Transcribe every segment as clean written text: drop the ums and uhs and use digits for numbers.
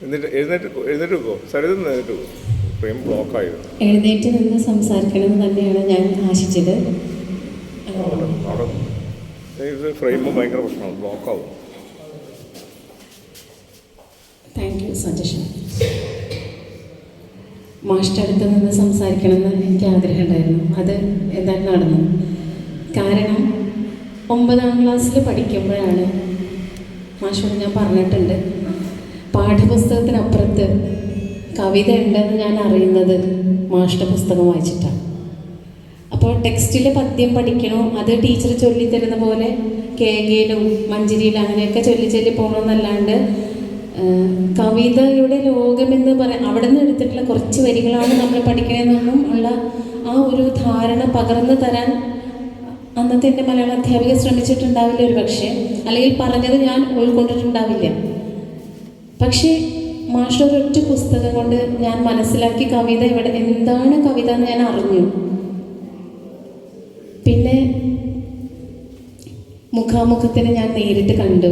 എഴുന്നേറ്റ് വെക്കോ സരിത എഴുന്നേറ്റ് വെക്കോ. ഫ്രെയിം ബ്ലോക്കായിരുന്നു. എഴുന്നേറ്റ് നിന്ന് സംസാരിക്കണമെന്ന് തന്നെയാണ് ഞാൻ ആശിച്ചത്. ഇത് ഫ്രെയിം ഭയങ്കര പ്രശ്നമാണ്, ബ്ലോക്കാവും. Thank you suggestion. മാഷിൻ്റെ അടുത്ത് നിന്ന് സംസാരിക്കണമെന്ന് എനിക്ക് ആഗ്രഹം ഉണ്ടായിരുന്നു. അത് എന്തായാലും നടന്നു. കാരണം 9ാം ക്ലാസ്സിൽ പഠിക്കുമ്പോഴാണ് മാഷോട് ഞാൻ പറഞ്ഞിട്ടുണ്ട്, പാഠ്യപുസ്തകത്തിനപ്പുറത്ത് കവിത ഉണ്ടെന്ന് ഞാൻ അറിയുന്നത് മാഷിൻ്റെ പുസ്തകം വായിച്ചിട്ടാണ്. അപ്പോൾ ടെക്സ്റ്റിലെ പദ്യം പഠിക്കണോ, അത് ടീച്ചർ ചൊല്ലിത്തരുന്ന പോലെ കേകയിലും മഞ്ചരിയിലും അങ്ങനെയൊക്കെ ചൊല്ലി പോകണമെന്നല്ലാണ്ട് കവിതയുടെ ലോകമെന്ന് അവിടെ നിന്ന് എടുത്തിട്ടുള്ള കുറച്ച് വരികളാണ് നമ്മൾ പഠിക്കണമെന്നൊന്നും ഉള്ള ആ ഒരു ധാരണ പകർന്നു തരാൻ അന്നത്തെ എൻ്റെ മലയാള അധ്യാപിക ശ്രമിച്ചിട്ടുണ്ടാവില്ല ഒരു പക്ഷേ, അല്ലെങ്കിൽ പറഞ്ഞത് ഞാൻ ഉൾക്കൊണ്ടിട്ടുണ്ടാവില്ല. പക്ഷേ മാഷ് ഒരൊറ്റ പുസ്തകം കൊണ്ട് ഞാൻ മനസ്സിലാക്കി കവിത ഇവിടെ എന്താണ് കവിത എന്ന് ഞാൻ അറിഞ്ഞു. പിന്നെ മുഖാമുഖത്തിന് ഞാൻ നേരിട്ട് കണ്ടു.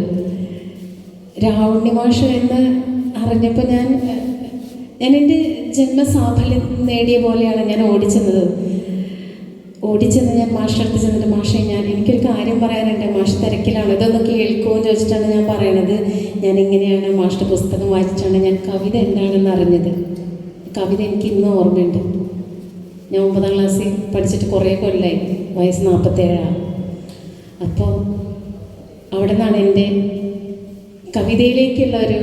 രാവുണ്ണി മാഷ് എന്ന് അറിഞ്ഞപ്പോൾ ഞാൻ എൻ്റെ ജന്മസാഫല്യം നേടിയ പോലെയാണ് ഞാൻ ഓടിച്ചെന്ന് ഞാൻ മാഷിൻ്റെ അടുത്ത് ചെന്നിട്ട്, മാഷെ എനിക്കൊരു കാര്യം പറയാനുണ്ട്, മാഷ് തിരക്കിലാണ്, ഇതൊന്ന് കേൾക്കുമോ എന്ന് ചോദിച്ചിട്ടാണ് ഞാൻ പറയണത്. ഞാൻ ഇങ്ങനെയാണ് മാഷിൻ്റെ പുസ്തകം വായിച്ചിട്ടാണ് ഞാൻ കവിത എന്താണെന്ന് അറിഞ്ഞത്. കവിത എനിക്ക് ഇന്നും ഓർമ്മയുണ്ട്. ഞാൻ 9ാം ക്ലാസ്സിൽ പഠിച്ചിട്ട് കുറേ കൊല്ലമായി, വയസ്സ് 47. അപ്പോൾ അവിടെ നിന്നാണ് എൻ്റെ കവിതയിലേക്കുള്ള ഒരു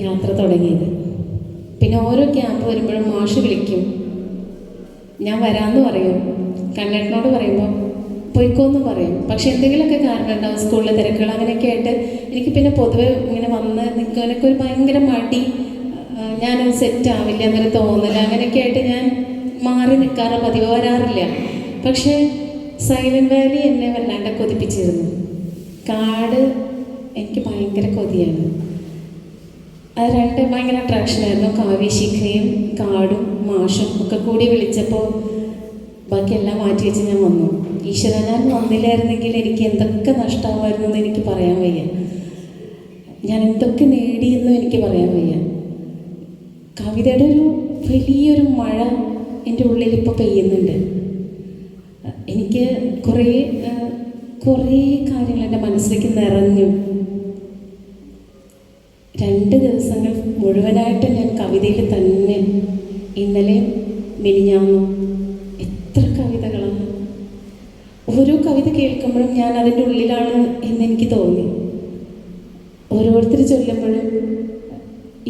യാത്ര തുടങ്ങിയത്. പിന്നെ ഓരോ ക്യാമ്പ് വരുമ്പോഴും മാഷ് വിളിക്കും, ഞാൻ വരാമെന്ന് പറയും. കണ്ണേട്ടനോട് പറയുമ്പോൾ പൊയ്ക്കോന്ന് പറയും. പക്ഷെ എന്തെങ്കിലുമൊക്കെ കാരണം ഉണ്ടാവും, സ്കൂളിലെ തിരക്കുകൾ അങ്ങനെയൊക്കെ ആയിട്ട് എനിക്ക് പിന്നെ പൊതുവെ ഇങ്ങനെ വന്ന് നിൽക്കാനൊക്കെ ഒരു ഭയങ്കര മടി, ഞാനത് സെറ്റ് ആവില്ല എന്നൊരു തോന്നൽ, അങ്ങനെയൊക്കെ ആയിട്ട് ഞാൻ മാറി നിൽക്കാറ് പതിവ്, വരാറില്ല. പക്ഷേ സൈലന്റ് വാലി എന്നെ വല്ലാണ്ട് കൊതിപ്പിച്ചിരുന്നു. കാട് എനിക്ക് ഭയങ്കര കൊതിയാണ്. അത് രണ്ട് ഭയങ്കര അട്രാക്ഷനായിരുന്നു. കാവ്യശിഖയും കാടും മാഷും ഒക്കെ കൂടി വിളിച്ചപ്പോൾ ബാക്കിയെല്ലാം മാറ്റി വെച്ച് ഞാൻ വന്നു. ഈശ്വര, ഞാൻ വന്നില്ലായിരുന്നെങ്കിൽ എനിക്ക് എന്തൊക്കെ നഷ്ടമായിരുന്നു എന്ന് എനിക്ക് പറയാൻ വയ്യ. ഞാൻ എന്തൊക്കെ നേടിയെന്നും എനിക്ക് പറയാൻ വയ്യ. കവിതയുടെ ഒരു വലിയൊരു മഴ എൻ്റെ ഉള്ളിൽ ഇപ്പോൾ പെയ്യുന്നുണ്ട്. എനിക്ക് കുറേ കാര്യങ്ങൾ എൻ്റെ മനസ്സിലേക്ക് നിറഞ്ഞു. 2 ദിവസങ്ങൾ മുഴുവനായിട്ട് ഞാൻ കവിതയിൽ തന്നെ, ഇന്നലെയും മിനിഞ്ഞാന്നും എത്ര കവിതകളാണ്. ഓരോ കവിത കേൾക്കുമ്പോഴും ഞാൻ അതിൻ്റെ ഉള്ളിലാണ് എന്നെനിക്ക് തോന്നി. ഓരോരുത്തർ ചൊല്ലുമ്പോഴും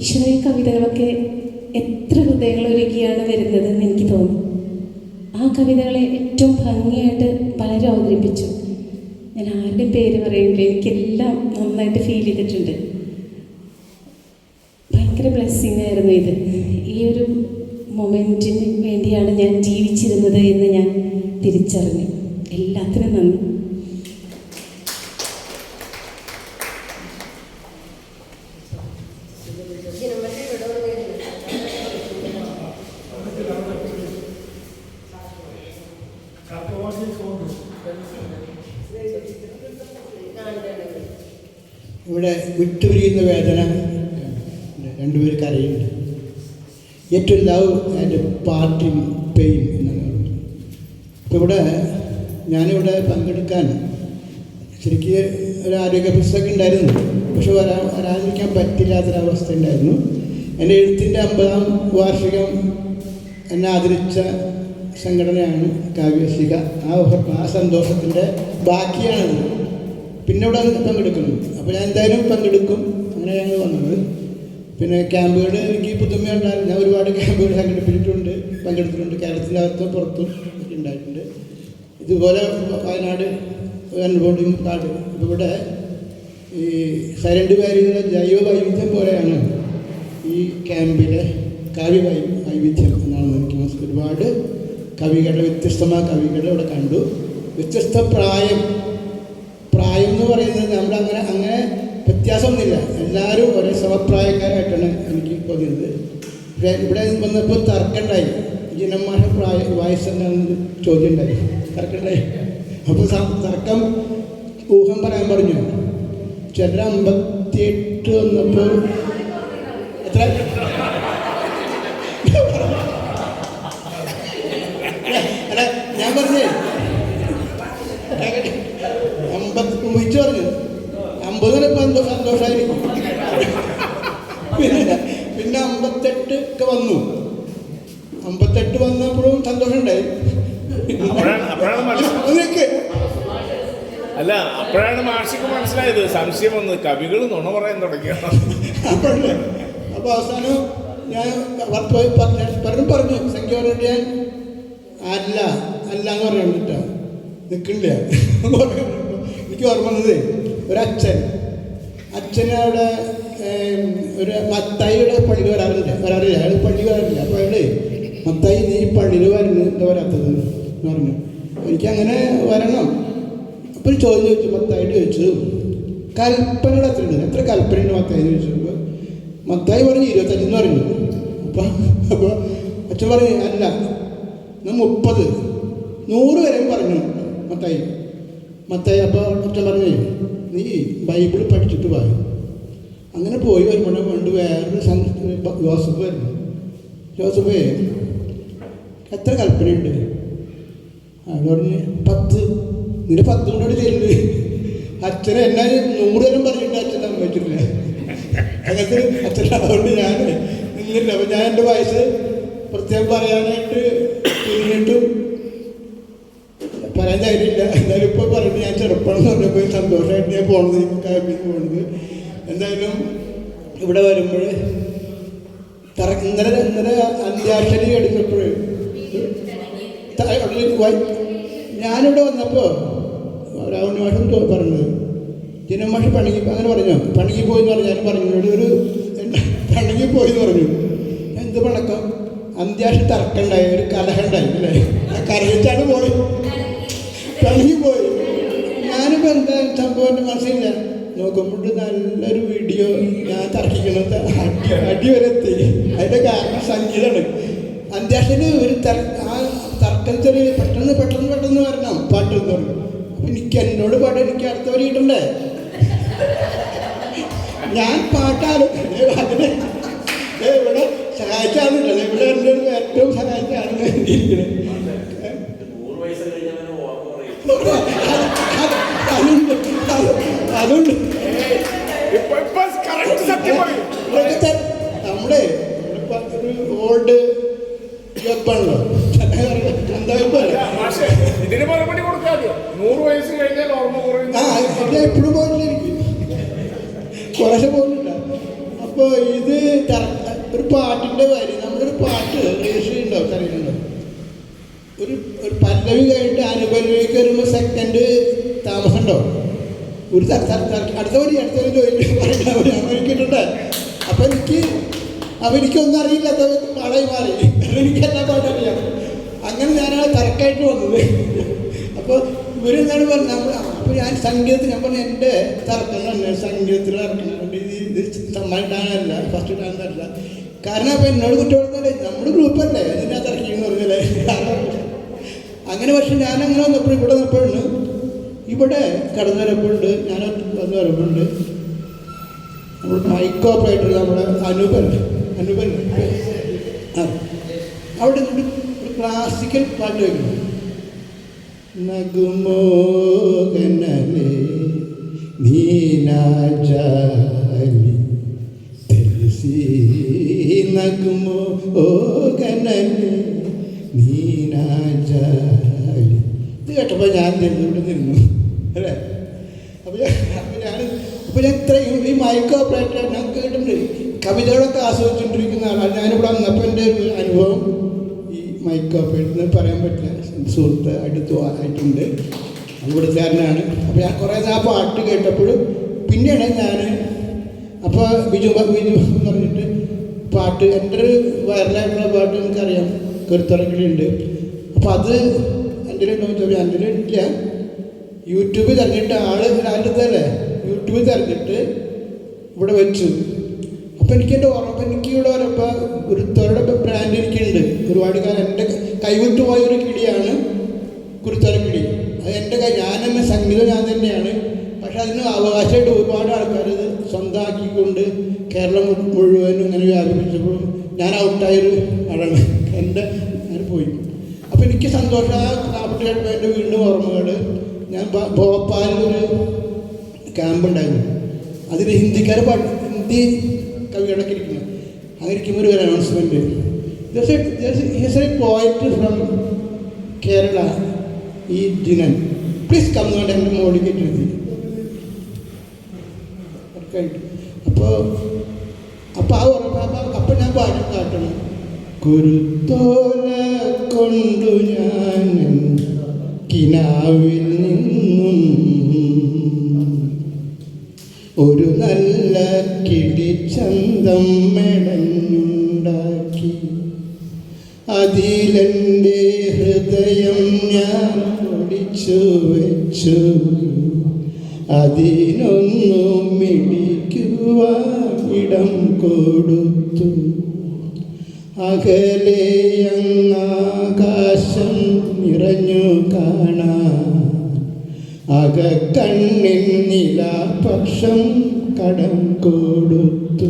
ഈശ്വര, ഈ കവിതകളൊക്കെ എത്ര ഹൃദയങ്ങൾ ഒരുക്കിയാണ് വരുന്നത് എന്ന് എനിക്ക് തോന്നി. ആ കവിതകളെ ഏറ്റവും ഭംഗിയായിട്ട് പലരും അവതരിപ്പിച്ചു. ഞാൻ ആരുടെ പേര് പറയുന്നില്ല, എനിക്കെല്ലാം നന്നായിട്ട് ഫീൽ ചെയ്തിട്ടുണ്ട്. ഭയങ്കര ബ്ലെസ്സിങ് ആയിരുന്നു ഇത്. ഈ ഒരു മൊമെൻറ്റിന് വേണ്ടിയാണ് ഞാൻ ജീവിച്ചിരുന്നത് എന്ന് ഞാൻ തിരിച്ചറിഞ്ഞു. എല്ലാത്തിനും നന്ദി. ഇവിടെ വിട്ടുപിരിയുന്ന വേദന, 2 പേര് കരയുണ്ട്. ഏറ്റവും ലവ് ആൻഡ് പാർട്ടിങ് പെയിൻ എന്നാണ്. ഇപ്പോൾ ഇവിടെ ഞാനിവിടെ പങ്കെടുക്കാൻ ശരിക്ക് ഒരു ആരോഗ്യ പുസ്തകം ഉണ്ടായിരുന്നു, പക്ഷെ വരാതിരിക്കാൻ പറ്റില്ലാത്തൊരവസ്ഥ ഉണ്ടായിരുന്നു. എൻ്റെ എഴുത്തിൻ്റെ 50ാം വാർഷികം എന്നെ ആദരിച്ച സംഘടനയാണ് കാവ്യശിഖ. ആ സന്തോഷത്തിൻ്റെ ബാക്കിയാണത്. പിന്നെ ഇവിടെ പങ്കെടുക്കുന്നു. അപ്പോൾ ഞാൻ എന്തായാലും പങ്കെടുക്കും. അങ്ങനെ ഞങ്ങൾ വന്നത്. പിന്നെ ക്യാമ്പുകൾ എനിക്ക് പുതുമയുണ്ടായിരുന്നു. ഞാൻ ഒരുപാട് ക്യാമ്പുകൾ പങ്കെടുത്തിട്ടുണ്ട്. കേരളത്തിൻ്റെ അകത്തും പുറത്തും ഒക്കെ ഉണ്ടായിട്ടുണ്ട്. ഇതുപോലെ വയനാട് അനുഭവം കാട്. ഇവിടെ ഈ സൈലന്റ് വാലിയിലെ ജൈവ വൈവിധ്യം പോലെയാണ് ഈ ക്യാമ്പിലെ കാവ്യ വൈവിധ്യം എന്നാണ് എനിക്ക് മനസ്സിലാക്കി. ഒരുപാട് കവികളുടെ വ്യത്യസ്തമായ കവികളെ ഇവിടെ കണ്ടു. വ്യത്യസ്ത പ്രായം എന്ന് പറയുന്നത് അങ്ങനെ വ്യത്യാസമൊന്നുമില്ല. എല്ലാവരും ഒരേ സമപ്രായക്കാരായിട്ടാണ് എനിക്ക് തോന്നിയത്. ഇവിടെ വന്നപ്പോൾ തർക്കമുണ്ടായി. ജനന്മാരുടെ വയസ്സ് എന്താണെന്ന് ചോദ്യം ഉണ്ടായി, തർക്കമുണ്ടായി. അപ്പോൾ തർക്കം ഊഹം പറയാൻ പറഞ്ഞു. ചിലർ 58 വന്നപ്പോൾ എത്ര അല്ല ഞാൻ പറഞ്ഞേ മുഹിച്ച് പറഞ്ഞു 50 സന്തോഷമായിരിക്കും. പിന്നെ 58 ഒക്കെ വന്നു. 58 വന്നപ്പോഴും സന്തോഷം ഉണ്ടായി. അല്ല, അപ്പോഴാണ് മാഷിക്ക് മനസ്സിലായത്, സംശയം വന്നത്, കവികൾ നുണ പറയാൻ തുടങ്ങിയാണ്. അപ്പോൾ അവസാനം ഞാൻ പറഞ്ഞു സംഖ്യ പറഞ്ഞിട്ട് ഞാൻ അല്ല എന്ന് പറഞ്ഞിട്ടാ നിൽക്കണില്ല. എനിക്ക് ഓർമ്മ വന്നത് അച്ഛൻ അവിടെ ഒരു മത്തായിയുടെ പള്ളിയിൽ വരാറില്ല, അയാൾ പള്ളി വരാറില്ല. അപ്പോൾ അയാൾ മത്തായി നീ പള്ളിയിൽ എന്താ വരാത്തത് എന്ന് പറഞ്ഞു. എനിക്കങ്ങനെ വരണം. അപ്പോൾ ഒരു ചോദ്യം ചോദിച്ചു, മത്തായിട്ട് ചോദിച്ചു കൽപ്പനയുടെ എത്ര കൽപ്പനയുണ്ട് മത്തായി എന്ന് ചോദിച്ചപ്പോൾ മത്തായി പറഞ്ഞു 25 എന്ന് പറഞ്ഞു. അപ്പോൾ അച്ഛൻ പറഞ്ഞു അല്ല 30 100 വരെയും പറഞ്ഞു മത്തായി. അപ്പോൾ അച്ഛൻ പറഞ്ഞു നീ ബൈബിൾ പഠിച്ചിട്ട് പോയി. അങ്ങനെ പോയി വരുമ്പോഴേ വേണ്ട വേറൊരു ജോസഫ് വരുന്നു. ജോസഫേ എത്ര കൽപ്പനയുണ്ട്? അയാൾ പറഞ്ഞ് 10. നിന്റെ 10 കൊണ്ടോട് ചെല്ല്. അച്ഛനെ എന്നാ 100 വരെ പറഞ്ഞിട്ട് അച്ഛൻ സമ്മതിച്ചിട്ടില്ല. അങ്ങനത്തെ അച്ഛൻ അതുകൊണ്ട് ഞാൻ നിന്നില്ല. അപ്പം ഞാൻ എൻ്റെ വയസ്സ് പ്രത്യേകം പറയാനായിട്ട് തിരിഞ്ഞിട്ടും പറയാൻ ധൈര്യമില്ല. എന്തായാലും ഇപ്പോൾ പറഞ്ഞു ഞാൻ ചെറുപ്പമെന്ന് പറഞ്ഞപ്പോൾ സന്തോഷമായിട്ട് ഞാൻ പോകുന്നത്. എന്തായാലും ഇവിടെ വരുമ്പോൾ ഇന്നലെ അന്ത്യാക്ഷരി എടുത്തപ്പോൾ ഞാനിവിടെ വന്നപ്പോൾ രാവണ മാഷും പറഞ്ഞത് ജിനമാഷ് അങ്ങനെ പറഞ്ഞു പണിങ്ങിപ്പോയി എന്ന് പറഞ്ഞു. ഞാൻ പറഞ്ഞു ഒരു പണിങ്ങിപ്പോയി എന്ന് പറഞ്ഞു. എന്ത് പണക്കം? അന്ത്യാക്ഷരി തർക്കമുണ്ടായി, ഒരു കലഹമുണ്ടായി അല്ലേ? ആ കലഹിച്ചാണ് പോയി, പണിങ്ങിപ്പോയി. ഞാനിപ്പോൾ എന്താ സംഭവം എൻ്റെ മനസ്സിലില്ല. നോക്കുമ്പോൾ നല്ലൊരു വീഡിയോ ഞാൻ തർക്കിക്കണത് അടി വരെ എത്തി. അതിൻ്റെ കാരണം സംഗീതമാണ്. അന്ത്യാക്ഷരി ഒരു ആ തർക്കത്തിൽ പെട്ടെന്ന് വരണം പാട്ട് എന്ന് പറഞ്ഞു. അപ്പം എനിക്ക് എന്നോട് പാട്ട് എനിക്ക് അടുത്ത വരി കിട്ടണ്ടേ? ഞാൻ പാട്ടാലും അതിന് ഇവിടെ സഹായിച്ചാണെന്നില്ല. ഇവിടെ എൻ്റെ ഏറ്റവും സഹായിച്ചാണ് ഇരിക്കുന്നത്. അതുകൊണ്ട് നമ്മുടെ ഒരു ഓൾഡ് വെപ്പാണല്ലോ. ഇതിന് മറുപടി കൊടുക്കാമോ? 100 വയസ്സ് കഴിഞ്ഞാൽ ഓർമ്മ കുറയും. എപ്പോഴും പോയില്ല, എനിക്ക് കുറേശ്ശെ പോകുന്നില്ല. അപ്പോൾ ഇത് ഒരു പാട്ടിൻ്റെ വരി, നമ്മളൊരു പാട്ട് രജിസ്റ്റർ ഉണ്ടാവും, അറിയുന്നുണ്ടോ? ഒരു പല്ലവി കഴിഞ്ഞിട്ട് അനുപല്ലവിക്ക് വരുമ്പോൾ സെക്കൻഡ് താമസം ഉണ്ടാവും. ഒരു അടുത്ത വരി കിട്ടണ്ടേ? അപ്പം എനിക്കൊന്നും അറിയില്ലാത്ത പാടായി മാറി. എനിക്ക് എല്ലാ പാട്ടറിയാം. അങ്ങനെ ഞാനാണ് തർക്കമായിട്ട് വന്നത്. അപ്പോൾ ഇവരെന്താണ് പറഞ്ഞത്? അപ്പോൾ ഞാൻ സംഗീതത്തിൽ ഞാൻ പറഞ്ഞു എൻ്റെ തർക്കം തന്നെ സംഗീതത്തിൽ ഇറക്കുന്നുണ്ട്. ഇത് സമ്മാനിട്ടാനല്ല, ഫസ്റ്റ് ഇടാനല്ല. കാരണം അപ്പോൾ എന്നോട് കുറ്റപ്പെടുത്തല്ലേ, നമ്മുടെ ഗ്രൂപ്പല്ലേ അതിനാ തർക്കിന്ന് പറഞ്ഞല്ലേ. അങ്ങനെ പക്ഷെ ഞാനങ്ങനെ വന്നപ്പോൾ ഇവിടെ വന്നപ്പോഴാണ് ഇവിടെ കടന്നു വരപ്പോഴുണ്ട്. ഞാൻ വന്ന് വരുമ്പോഴുണ്ട് നമ്മൾ മൈക്ക് ഓപ്പറേറ്റർ നമ്മുടെ അനൂപൻ അവിടെ ഒരു ക്ലാസിക്കൽ പാട്ട് വയ്ക്കുന്നു. നഗുമോകനലേ നീനാജാലി തെൽസി നഗുമോകനലേ നീനാജാലി. ഇത് കേട്ടപ്പോൾ ഞാൻ ഇവിടെ നിന്നു അല്ലേ. അപ്പോൾ ഞാൻ ഇത്രയും ഈ മൈക്ക് ഓപ്പറേറ്റർ ഞാൻ കേട്ടിട്ടുണ്ട്. കവിതകളൊക്കെ ആസ്വദിച്ചുകൊണ്ടിരിക്കുന്ന ആളാണ്. ഞാനിവിടെ വന്നപ്പോൾ എൻ്റെ ഒരു അനുഭവം ഈ മൈക്ക് ഓപ്പറേറ്ററിന് പറയാൻ പറ്റില്ല. സുഹൃത്ത് ആയിട്ടുണ്ട്, ഇവിടുത്തുകാരനാണ്. അപ്പോൾ ഞാൻ കുറേ ആ പാട്ട് കേട്ടപ്പോൾ പിന്നെയാണ് ഞാൻ അപ്പോൾ ബിജു എന്ന് പറഞ്ഞിട്ട് പാട്ട് എൻ്റെ ഒരു വൈറലായിട്ടുള്ള പാട്ട് എനിക്കറിയാം, കരുത്തറക്കിലുണ്ട്. അപ്പോൾ അത് എൻ്റെ ഉണ്ടോ ചോദിച്ചാൽ എൻ്റെ ഇല്ല. യൂട്യൂബ് തിരഞ്ഞിട്ട് ആളുടെ യൂട്യൂബ് തിരഞ്ഞിട്ട് ഇവിടെ വെച്ചു. അപ്പോൾ എനിക്കെൻ്റെ ഓർമ്മ എനിക്ക് ഇവിടെ വരുമ്പോൾ ഒരു തൊരുടെ ബ്രാൻഡ് എനിക്കുണ്ട്. ഒരുപാട് കാലം എൻ്റെ കൈവിട്ടു പോയൊരു കിളിയാണ് കുരുത്തോലക്കിളി. അത് എൻ്റെ ഞാൻ തന്നെ സംഗീതം ഞാൻ തന്നെയാണ്. പക്ഷെ അതിന് അവകാശമായിട്ട് ഒരുപാട് ആൾക്കാർ ഇത് സ്വന്തമാക്കിക്കൊണ്ട് കേരളം മുഴുവനും ഇങ്ങനെ വ്യാപിപ്പിച്ചപ്പോൾ ഞാൻ ഔട്ടായൊരു ആളാണ്. ഞാൻ പോയി. അപ്പോൾ എനിക്ക് സന്തോഷം. ആ 48 വീണ്ടും ഓർമ്മകൾ. ഞാൻ ഭോപ്പാലിലൊരു ക്യാമ്പ് ഉണ്ടായിരുന്നു. അതിൽ ഹിന്ദിക്കാർ ഹിന്ദി കവികളൊക്കെ ഇരിക്കുന്നു. അങ്ങനെ ഇരിക്കുമ്പോൾ ഒരു announcement, here's A poet from Kerala, ഈ ജിനൻ, പ്ലീസ് കം എന്ന് പറഞ്ഞാൽ എൻ്റെ മോളിൽ കെട്ടിരുത്തി. അപ്പോൾ ആ ഉറപ്പ്. അപ്പം ഞാൻ പാട്ട് കാട്ടണം. കുരുത്തോല കൊണ്ടു ഞാൻ കിനാവിൽ നിന്നും ഒരു നല്ല കിളിച്ചന്തം മെടഞ്ഞുണ്ടാക്കി, അതിലെൻ്റെ ഹൃദയം ഞാൻ ഒളിച്ചു വെച്ചു, അതിനൊന്നും മിടിക്കുവാൻ ഇടം കൊടുത്തു. അകലെയങ്ങാകാശം നിറഞ്ഞു കാണാൻ, അകക്കണ്ണിൻ നിലാപക്ഷം കടം കൊടുത്തു.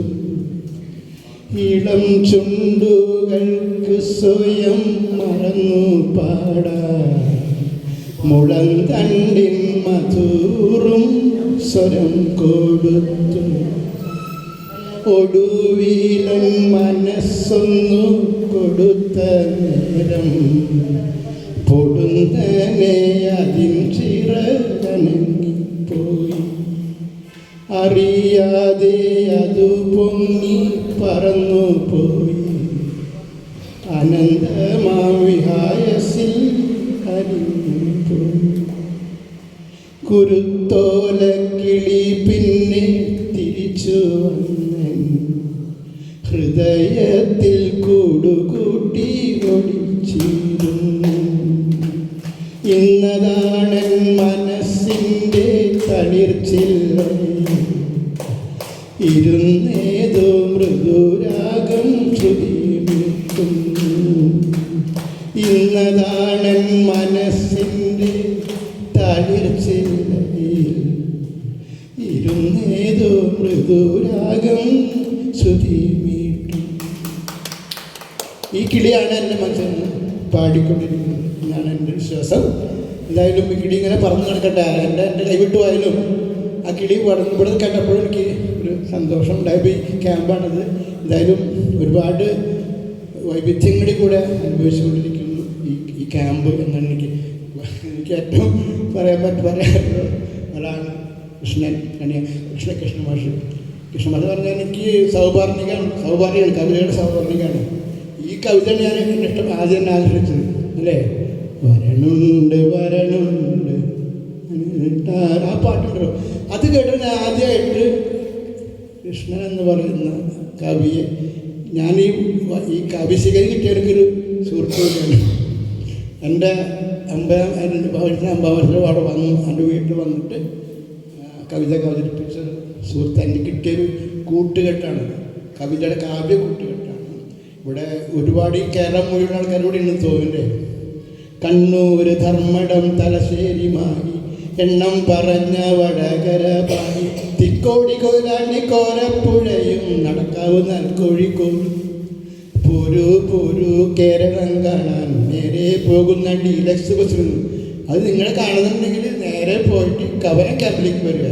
ഇളം ചുണ്ടുകൾക്ക് സ്വയം മറന്നു പാടാൻ, മുളന്തണ്ടിൻ മധുറും സ്വരം കൊടുത്തു. ഒടുവിലൻ മനസ്സൊന്നു കൊടുത്ത നേരം പൊടുന്നനെ അതിൻ ചിറകനങ്ങിപ്പോയി. അറിയാതെ അതു പൊങ്ങി പറന്നു പോയി, അനന്തമാവിഹായസിൽ അരിഞ്ഞു പോയി. കുരുത്തോല കിളി പിന്നെ തിരിച്ചു വന്നൻ, ഹൃദയത്തിൽ കൂടുകൂട്ടി ഒളിച്ചിരുന്നു. ഇന്നതാണൻ മനസ്സിൻ്റെ തളിർച്ചില്ലയിൽ ഇരുന്നേതോ മൃദുരാഗം ശ്രുതിമിട്ടുന്നു. ഇന്നതാണൻ മനസ്സിൻ്റെ തളിർച്ചില്ലയിൽ ഇരുന്നേതോ മൃദുരാഗം ശ്രുതിമീട്ടും. ഈ കിളിയാണ് എൻ്റെ മനസ്സിൽ പാടിക്കൊണ്ടിരിക്കുന്നത് എന്നാണ് എൻ്റെ വിശ്വാസം. എന്തായാലും ഈ കിളി ഇങ്ങനെ പറന്ന് നടക്കട്ടെ. എൻ്റെ കൈവിട്ടു പോയാലും ആ കിളി ഇവിടെ കേട്ടപ്പോഴും എനിക്ക് ഒരു സന്തോഷം ഉണ്ടായപ്പോൾ ഈ ക്യാമ്പാണിത്. എന്തായാലും ഒരുപാട് വൈവിധ്യങ്ങളിൽ കൂടെ അനുഭവിച്ചുകൊണ്ടിരിക്കുന്നു ഈ ക്യാമ്പ് എന്നാണ് എനിക്ക് ഏറ്റവും പറയാറുള്ള ഒരാളാണ് കൃഷ്ണ മാഷ് പറഞ്ഞാൽ എനിക്ക് സൗഭാഗ്യമാണ് കവിതയുടെ സൗഭാഗ്യമാണ്. ഈ കവിതയാണ് ഞാൻ എൻ്റെ ഇഷ്ടം ആദ്യം തന്നെ ആശ്രയിച്ചത് അല്ലേ. വരണുണ്ട് ആ പാട്ടുണ്ടല്ലോ, അത് കേട്ട് ഞാൻ ആദ്യമായിട്ട് കൃഷ്ണൻ എന്ന് പറയുന്ന കവിയെ ഞാൻ ഈ കവിശികയിൽ കിട്ടിയ എനിക്കൊരു സുഹൃത്തുക്കളാണ്. എൻ്റെ അമ്പാവരത്തിൽ അവിടെ വന്നു, എൻ്റെ വീട്ടിൽ വന്നിട്ട് കവിത അവതരിപ്പിച്ച സുഹൃത്ത് എനിക്ക് കിട്ടിയൊരു കൂട്ടുകെട്ടാണ്, കവിതയുടെ കാവ്യ കൂട്ടുകെട്ടാണ്. ഇവിടെ ഒരുപാട് ഈ കേരളം മുഴുവൻ ആൾക്കാരോട് ഇന്ന് തോന്നില്ലേ. കണ്ണൂർ ധർമ്മടം തലശ്ശേരി മാഹി എണ്ണം പറഞ്ഞ വടകര പാടി തിക്കോടി കൊയിലാണ്ടി കോരപ്പുഴയും നടക്കാവുന്ന കോഴിക്കോട് പൊരു കേരളം കാണാൻ നേരെ പോകുന്ന ഡീലക്സ് ബസ്സിൽ അത് നിങ്ങൾ കാണുന്നുണ്ടെങ്കിൽ നേരെ പോയിട്ട് കവരം ക്യാമ്പിലേക്ക് വരിക.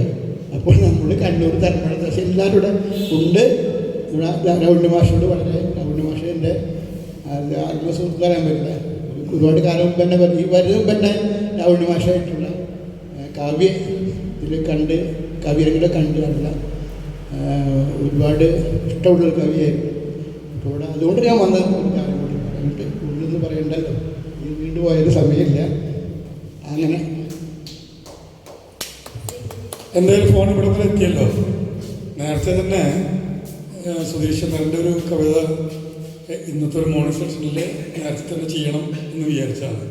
അപ്പോൾ നമ്മൾ കണ്ണൂർ ധർമ്മടം പക്ഷേ എല്ലാവരും ഇവിടെ ഉണ്ട്. ഇവിടെ രൗണ്ട് മാഷോട് വളരെ രൗണ്ട് മാഷ് എൻ്റെ ആത്മസുഹൃത്ത് പറയാൻ പറ്റില്ല. ഒരുപാട് കാലം മുമ്പ് തന്നെ ഈ വരുന്ന മുമ്പ് തന്നെ രൗണ്ട് മാഷായിട്ടുള്ള കാവ്യ ഇതിൽ കവിയരങ്ങളെ കണ്ടുള്ള ഒരുപാട് ഇഷ്ടമുള്ളൊരു കവിയായിരുന്നു. അപ്പോൾ ഇവിടെ അതുകൊണ്ട് ഞാൻ വന്നത് കാര്യം കൂടി പറഞ്ഞിട്ട് കൂടുതലൊന്നും പറയണ്ടല്ലോ, വീണ്ടും പോയൊരു സമയമില്ല. അങ്ങനെ എന്തായാലും ഫോൺ ഇവിടെ വരെ എത്തിയല്ലോ. നേരത്തെ തന്നെ സുധീഷ് എൻ്റെ ഒരു കവിത ഇന്നത്തെ ഒരു മോർണിംഗ് സെഷനിൽ നേരത്തെ തന്നെ ചെയ്യണം എന്ന് വിചാരിച്ചാണ്.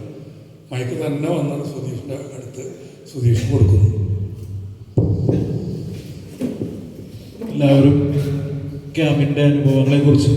മൈക്ക് തന്നെ വന്നത് സുധീഷിൻ്റെ അടുത്ത് സുധീഷ് കൊടുക്കുന്നു. എല്ലാവരും ക്യാമ്പിൻ്റെ അനുഭവങ്ങളെക്കുറിച്ച്